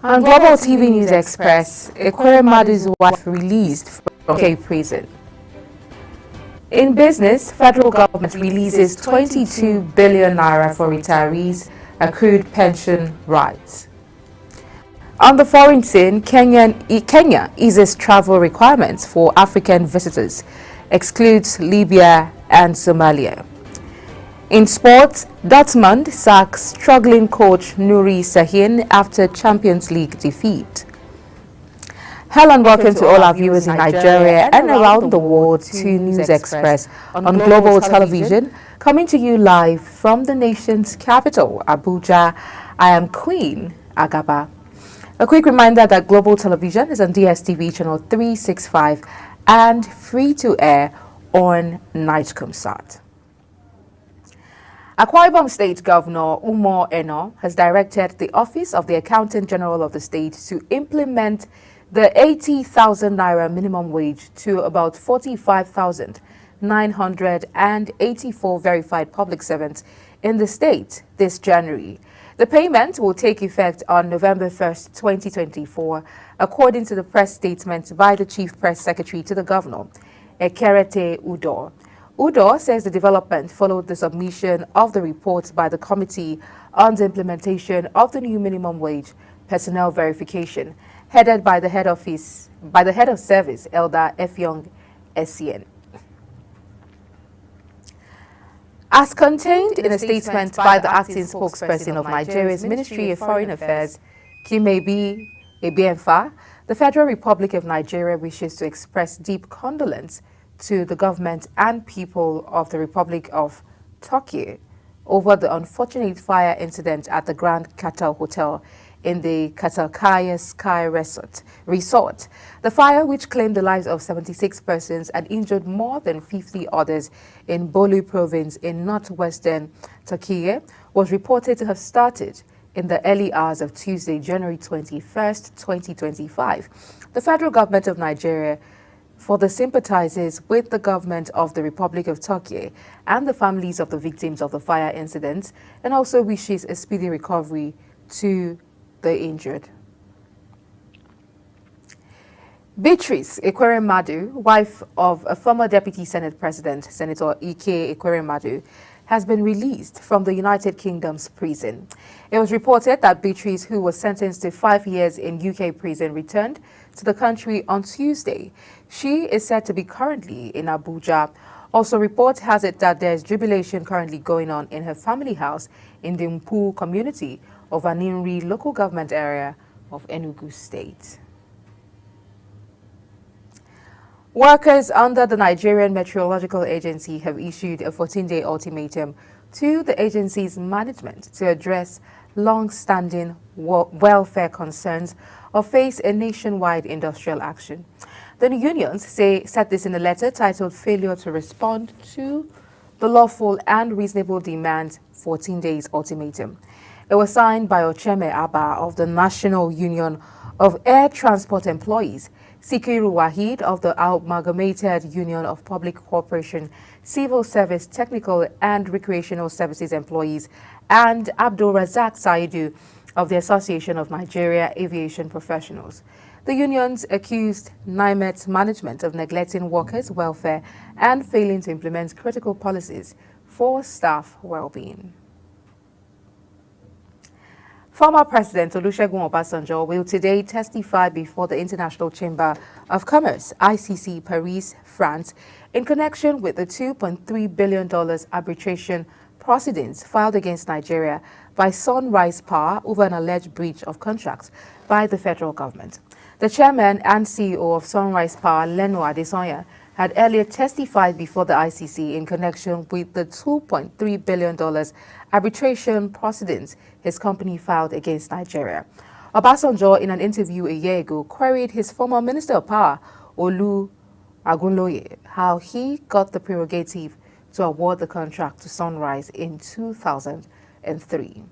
On Global TV News Express, Ekweremadu's wife released from UK prison. In business, federal government releases 22 billion naira for retirees' accrued pension rights. On the foreign scene, Kenya eases travel requirements for African visitors, excludes Libya and Somalia. In sports, Dortmund sacks struggling coach Nuri Sahin after Champions League defeat. Hello and welcome to all our viewers in Nigeria and around the world to News Express on Global Television, coming to you live from the nation's capital, Abuja. I am Queen Agaba. A quick reminder that Global Television is on DSTV channel 365 and free to air on Nightcomsat. Akwa Ibom State Governor Umar Eno has directed the Office of the Accountant General of the state to implement the 80,000 naira minimum wage to about 45,984 verified public servants in the state this January. The payment will take effect on November 1st, 2024, according to the press statement by the Chief Press Secretary to the Governor, Ekerete Udo. Udo says the development followed the submission of the report by the Committee on the Implementation of the New Minimum Wage Personnel Verification, headed by the Head of Service, Elder Efyong Essien. As contained in a statement by the acting spokesperson of Nigeria's Ministry of Foreign Affairs, Kimebi Ebienfa, the Federal Republic of Nigeria wishes to express deep condolence to the government and people of the Republic of Turkey over the unfortunate fire incident at the Grand Qatar Hotel in the Katalkaya Sky Resort. The fire, which claimed the lives of 76 persons and injured more than 50 others in Bolu province in northwestern Turkey, was reported to have started in the early hours of Tuesday, January 21st, 2025. The federal government of Nigeria, for the sympathizers with the government of the Republic of Turkey and the families of the victims of the fire incident, and also wishes a speedy recovery to the injured. Beatrice Ekweremadu, wife of a former Deputy Senate President, Senator Ike Ekweremadu, has been released from the United Kingdom's prison. It was reported that Beatrice, who was sentenced to 5 years in UK prison, returned to the country on Tuesday. She is said to be currently in Abuja. Also, report has it that there is jubilation currently going on in her family house in the Mpu community of Aninri local government area of Enugu State. Workers under the Nigerian Meteorological Agency have issued a 14-day ultimatum to the agency's management to address long-standing welfare concerns or face a nationwide industrial action. The unions said this in a letter titled Failure to Respond to the Lawful and Reasonable Demand 14 Days Ultimatum. It was signed by Ocheme Abba of the National Union of Air Transport Employees, Sikiru Wahid of the Amalgamated Union of Public Corporation, Civil Service, Technical and Recreational Services Employees, and Abdul Razak Saidu of the Association of Nigeria Aviation Professionals. The unions accused NIMET management of neglecting workers' welfare and failing to implement critical policies for staff well-being. Former President Olusegun Obasanjo will today testify before the International Chamber of Commerce, ICC, Paris, France, in connection with the $2.3 billion arbitration proceedings filed against Nigeria by Sunrise Power over an alleged breach of contract by the federal government. The chairman and CEO of Sunrise Power, Leno Adesanya, had earlier testified before the ICC in connection with the $2.3 billion arbitration proceedings his company filed against Nigeria. Obasanjo, in an interview a year ago, queried his former Minister of Power, Olu Agunloye, how he got the prerogative to award the contract to Sunrise in 2003.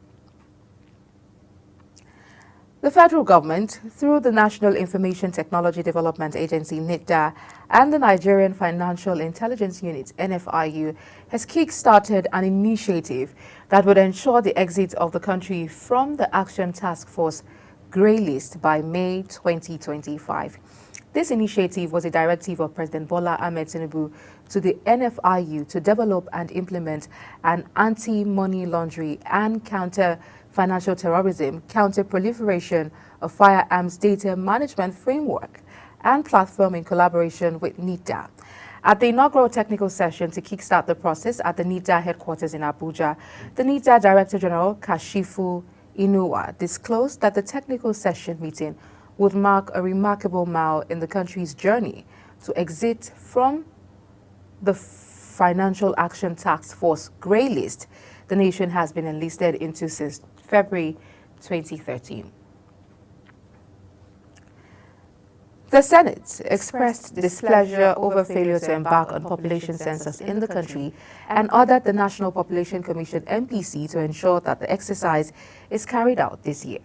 The federal government, through the National Information Technology Development Agency, NITDA, and the Nigerian Financial Intelligence Unit, NFIU, has kick-started an initiative that would ensure the exit of the country from the Action Task Force grey list by May 2025. This initiative was a directive of President Bola Ahmed Tinubu to the NFIU to develop and implement an anti-money laundering and counter-financial terrorism, counter-proliferation of firearms data management framework and platform in collaboration with NIDA. At the inaugural technical session to kickstart the process at the NIDA headquarters in Abuja, the NIDA Director General Kashifu Inuwa disclosed that the technical session meeting would mark a remarkable mile in the country's journey to exit from the Financial Action Task Force grey list the nation has been enlisted into since February 2013. The Senate expressed displeasure over failure to embark on population census in the country and ordered the National Population Commission (NPC) to ensure that the exercise is carried out this year.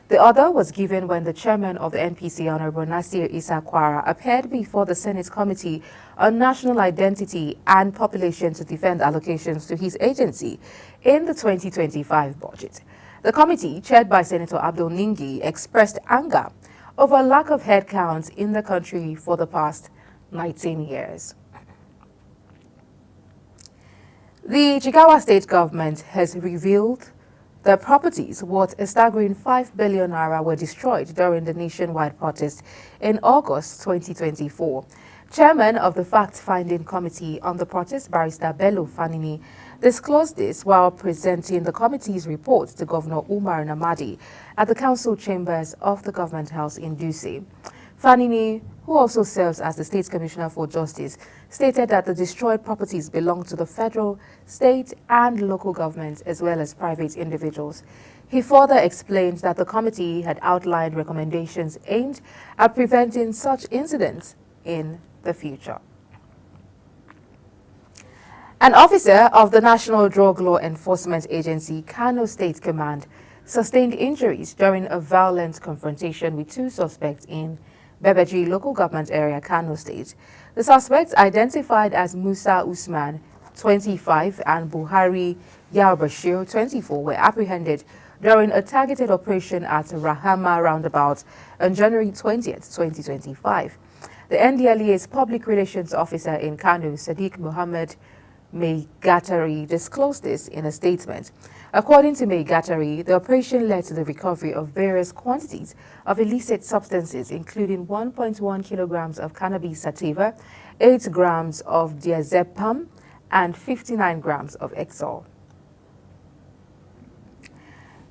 The order was given when the chairman of the NPC, Honorable Nasir Issa Kwara, appeared before the Senate Committee on National Identity and Population to defend allocations to his agency in the 2025 budget. The committee, chaired by Senator Abdul Ningi, expressed anger over lack of headcounts in the country for the past 19 years. The Jigawa state government has revealed that properties worth a staggering 5 billion naira were destroyed during the nationwide protest in August 2024. Chairman of the Fact-Finding Committee on the protest, Barrister Bello Fanini, disclosed this while presenting the committee's report to Governor Umar Namadi at the council chambers of the Government House in Dutse. Fanini, who also serves as the State Commissioner for Justice, stated that the destroyed properties belong to the federal, state and local governments as well as private individuals. He further explained that the committee had outlined recommendations aimed at preventing such incidents in the future. An officer of the National Drug Law Enforcement Agency, Kano State Command, sustained injuries during a violent confrontation with two suspects in Bebeji local government area, Kano State. The suspects, identified as Musa Usman, 25, and Buhari Yarbashir, 24, were apprehended during a targeted operation at Rahama roundabout on January 20th, 2025. The NDLEA's public relations officer in Kano, Sadiq Muhammad Meigatari, disclosed this in a statement. According to Meigatari, the operation led to the recovery of various quantities of illicit substances, including 1.1 kilograms of cannabis sativa, 8 grams of diazepam, and 59 grams of Exol.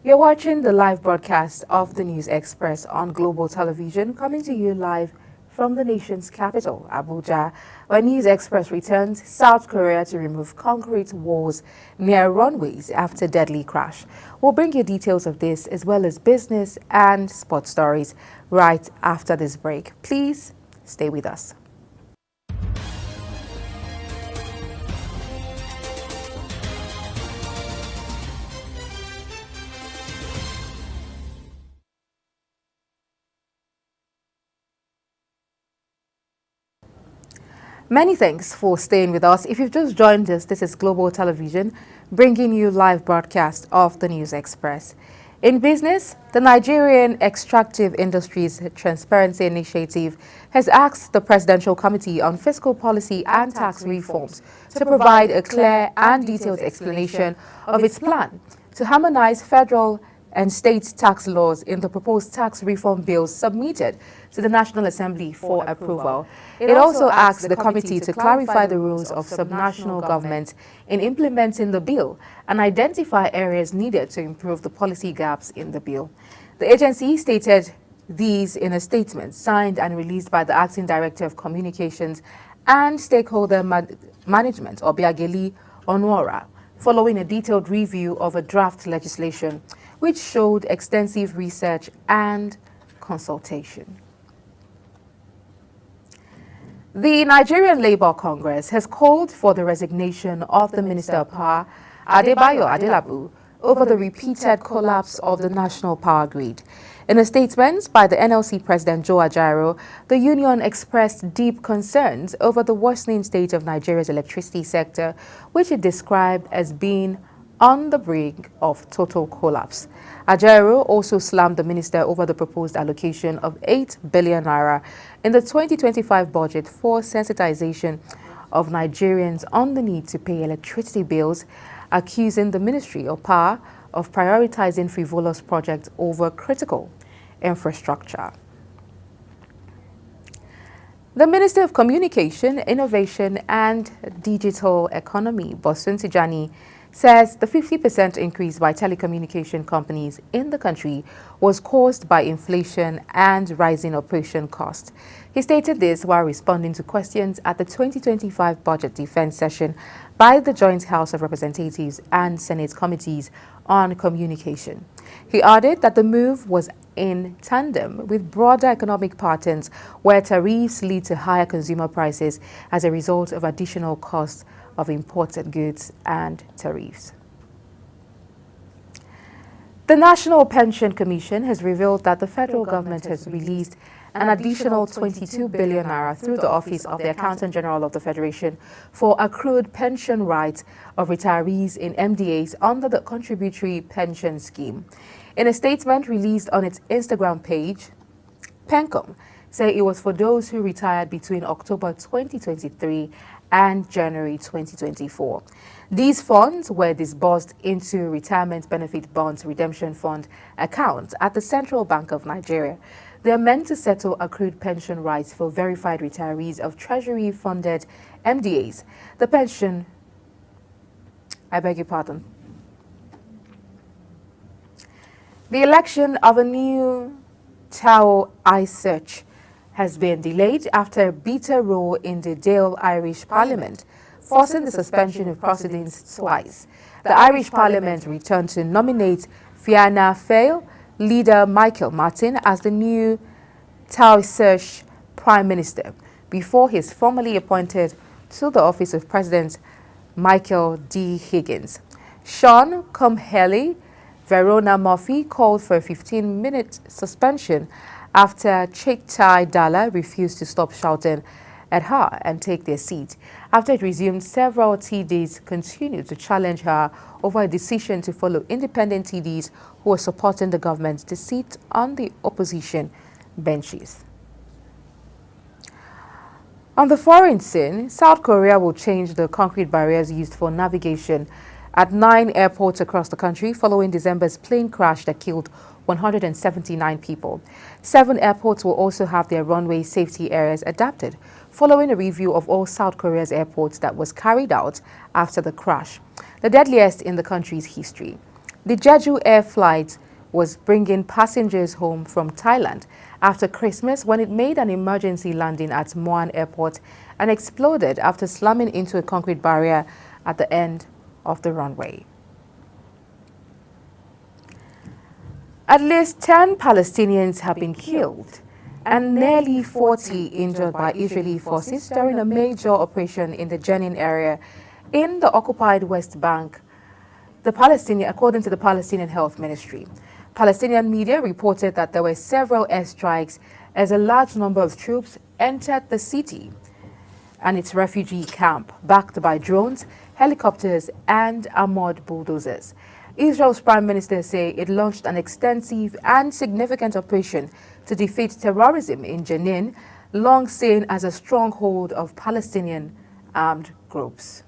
You're watching the live broadcast of the News Express on Global Television, coming to you live from the nation's capital, Abuja, where News Express returns South Korea to remove concrete walls near runways after deadly crash. We'll bring you details of this as well as business and sports stories right after this break. Please stay with us. Many thanks for staying with us. If you've just joined us, this is Global Television, bringing you live broadcast of the News Express. In business, the Nigerian Extractive Industries Transparency Initiative has asked the Presidential Committee on Fiscal Policy and Tax Reforms to provide a clear and detailed explanation of its plan to harmonize federal and state tax laws in the proposed tax reform bills submitted to the National Assembly for approval. It also asks the committee to clarify the rules of subnational government in implementing the bill and identify areas needed to improve the policy gaps in the bill. The agency stated these in a statement signed and released by the Acting Director of Communications and Stakeholder Management, Obiageli Onwora, following a detailed review of a draft legislation which showed extensive research and consultation. The Nigerian Labour Congress has called for the resignation of the Minister of Power, Adebayo Adelabu, over the repeated collapse of the national power grid. In a statement by the NLC President Joe Ajaero, the union expressed deep concerns over the worsening state of Nigeria's electricity sector, which it described as being on the brink of total collapse. Ajaero also slammed the minister over the proposed allocation of 8 billion naira in the 2025 budget for sensitization of Nigerians on the need to pay electricity bills, accusing the Ministry of Power of prioritizing frivolous projects over critical infrastructure. The Minister of Communication, Innovation and Digital Economy, Bosun Tijani, says the 50% increase by telecommunication companies in the country was caused by inflation and rising operation costs. He stated this while responding to questions at the 2025 budget defense session by the Joint House of Representatives and Senate Committees on Communication. He added that the move was in tandem with broader economic patterns where tariffs lead to higher consumer prices as a result of additional costs of imported goods and tariffs. The National Pension Commission has revealed that the federal government has released an additional 22 billion naira through the Office of the Accountant General of the Federation for accrued pension rights of retirees in MDAs under the Contributory Pension Scheme. In a statement released on its Instagram page, PENCOM said it was for those who retired between October 2023 and January 2024. These funds were disbursed into Retirement Benefit Bonds Redemption Fund accounts at the Central Bank of Nigeria. They are meant to settle accrued pension rights for verified retirees of Treasury-funded MDAs. The pension... I beg your pardon. The election of a new Tao iSearch has been delayed after a bitter row in the Dáil Irish Parliament, forcing the suspension of proceedings twice. The Irish Parliament returned to nominate Fianna Fáil leader Michael Martin as the new Taoiseach Prime Minister before he is formally appointed to the office of President Michael D. Higgins. Sean Cumhelly, Verona Murphy called for a 15-minute suspension after Cheitai Dala refused to stop shouting at her and take their seat. After it resumed, several TDs continued to challenge her over a decision to follow independent TDs who were supporting the government to sit on the opposition benches. On the foreign scene, South Korea will change the concrete barriers used for navigation at 9 airports across the country following December's plane crash that killed 179 people. 7 airports will also have their runway safety areas adapted, following a review of all South Korea's airports that was carried out after the crash, the deadliest in the country's history. The Jeju Air flight was bringing passengers home from Thailand after Christmas when it made an emergency landing at Muan Airport and exploded after slamming into a concrete barrier at the end of the runway. At least 10 Palestinians have been killed and nearly 40 injured by Israeli forces during a major operation in the Jenin area in the occupied West Bank, according to the Palestinian Health Ministry. Palestinian media reported that there were several airstrikes as a large number of troops entered the city and its refugee camp, backed by drones, helicopters, and armored bulldozers. Israel's prime minister said it launched an extensive and significant operation to defeat terrorism in Jenin, long seen as a stronghold of Palestinian armed groups.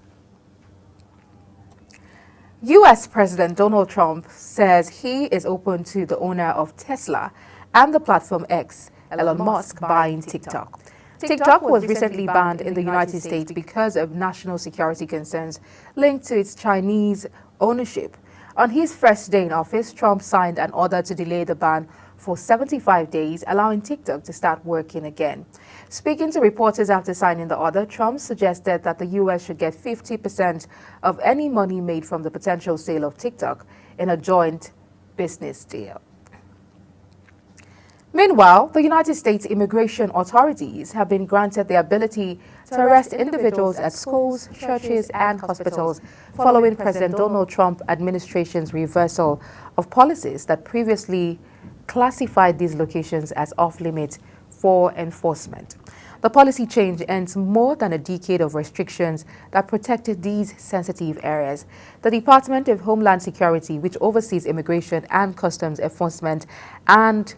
U.S. President Donald Trump says he is open to the owner of Tesla and the platform X, Elon Musk, buying TikTok. TikTok was recently banned in the United States because of national security concerns linked to its Chinese ownership. On his first day in office, Trump signed an order to delay the ban for 75 days, allowing TikTok to start working again. Speaking to reporters after signing the order, Trump suggested that the U.S. should get 50% of any money made from the potential sale of TikTok in a joint business deal. Meanwhile, the United States immigration authorities have been granted the ability to arrest individuals at schools, churches, and hospitals following President Donald Trump administration's reversal of policies that previously classified these locations as off-limits for for enforcement. The policy change ends more than a decade of restrictions that protected these sensitive areas. The Department of Homeland Security, which oversees immigration and customs enforcement and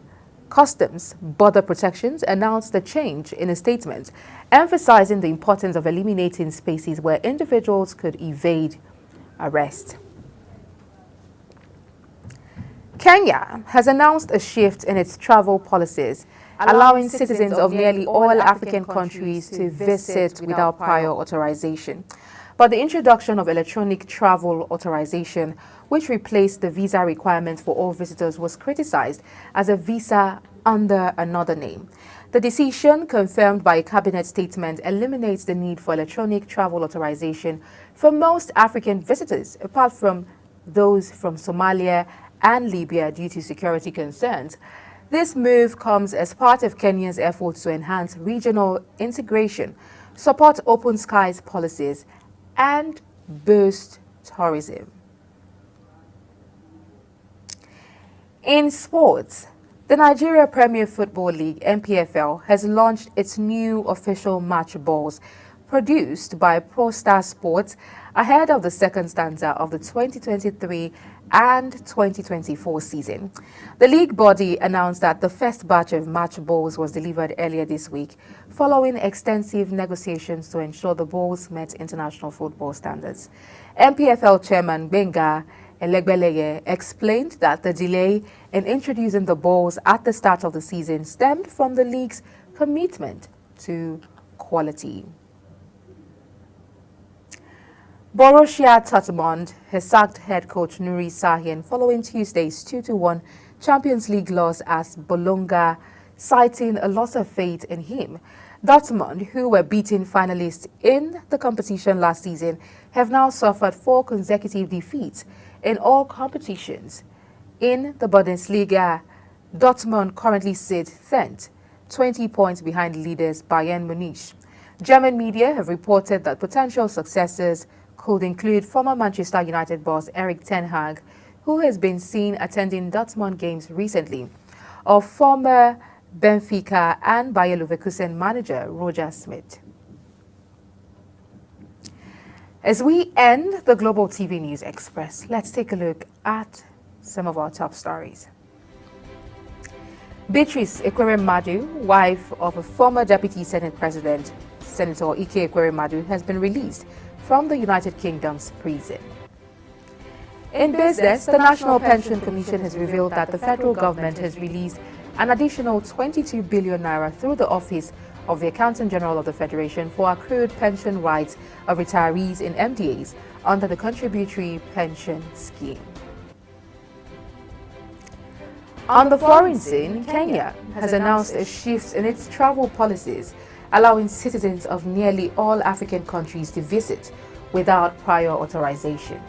Customs Border Protections, announced the change in a statement, emphasizing the importance of eliminating spaces where individuals could evade arrest. Kenya has announced a shift in its travel policies, allowing citizens of nearly all African countries to visit without prior authorization. But the introduction of electronic travel authorization, which replaced the visa requirement for all visitors, was criticized as a visa under another name. The decision, confirmed by a cabinet statement, eliminates the need for electronic travel authorization for most African visitors, apart from those from Somalia and Libya due to security concerns. This move comes as part of Kenya's efforts to enhance regional integration, support open skies policies, and boost tourism. In sports, the Nigeria Premier Football League (NPFL) has launched its new official match balls, produced by ProStar Sports, ahead of the second stanza of the 2023 and 2024 season. The league body announced that the first batch of match balls was delivered earlier this week, following extensive negotiations to ensure the balls met international football standards. NPFL Chairman Benga Elegbeleye explained that the delay in introducing the balls at the start of the season stemmed from the league's commitment to quality. Borussia Dortmund has sacked head coach Nuri Sahin following Tuesday's 2-1 Champions League loss as Bologna, citing a loss of faith in him. Dortmund, who were beaten finalists in the competition last season, have now suffered 4 consecutive defeats in all competitions. In the Bundesliga, Dortmund currently sits 10th, 20 points behind leaders Bayern Munich. German media have reported that potential successors could include former Manchester United boss Erik ten Hag, who has been seen attending Dortmund games recently, or former Benfica and Bayer Leverkusen manager Roger Schmidt. As we end the Global TV News Express, let's take a look at some of our top stories. Beatrice Ekweremadu, wife of a former Deputy Senate President, Senator Ike Ekweremadu, has been released from the United Kingdom's prison. In business, the National Pension Commission has revealed that the federal government has released an additional 22 billion naira through the Office of the Accountant General of the Federation for accrued pension rights of retirees in MDAs under the Contributory Pension Scheme. On the foreign scene, Kenya has announced a shift in its travel policies, allowing citizens of nearly all African countries to visit without prior authorization.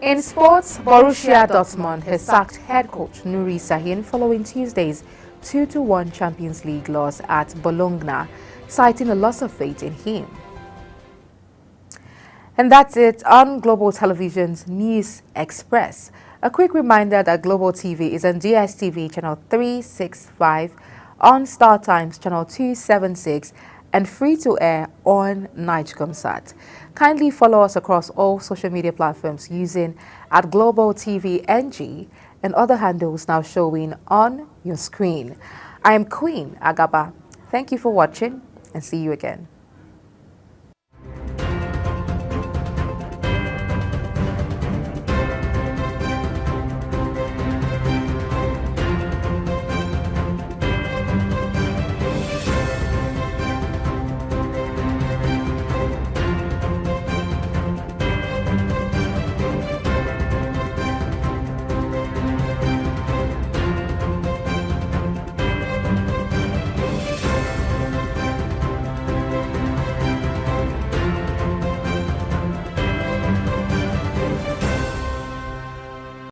In sports, Borussia Dortmund has sacked head coach Nuri Sahin following Tuesday's 2-1 Champions League loss at Bologna, citing a loss of faith in him. And that's it on Global Television's News Express. A quick reminder that Global TV is on DSTV channel 365, on Star Times channel 276, and free to air on Nigecomsat. Kindly follow us across all social media platforms using @GlobalTVNG and other handles now showing on your screen. I am Queen Agaba. Thank you for watching and see you again.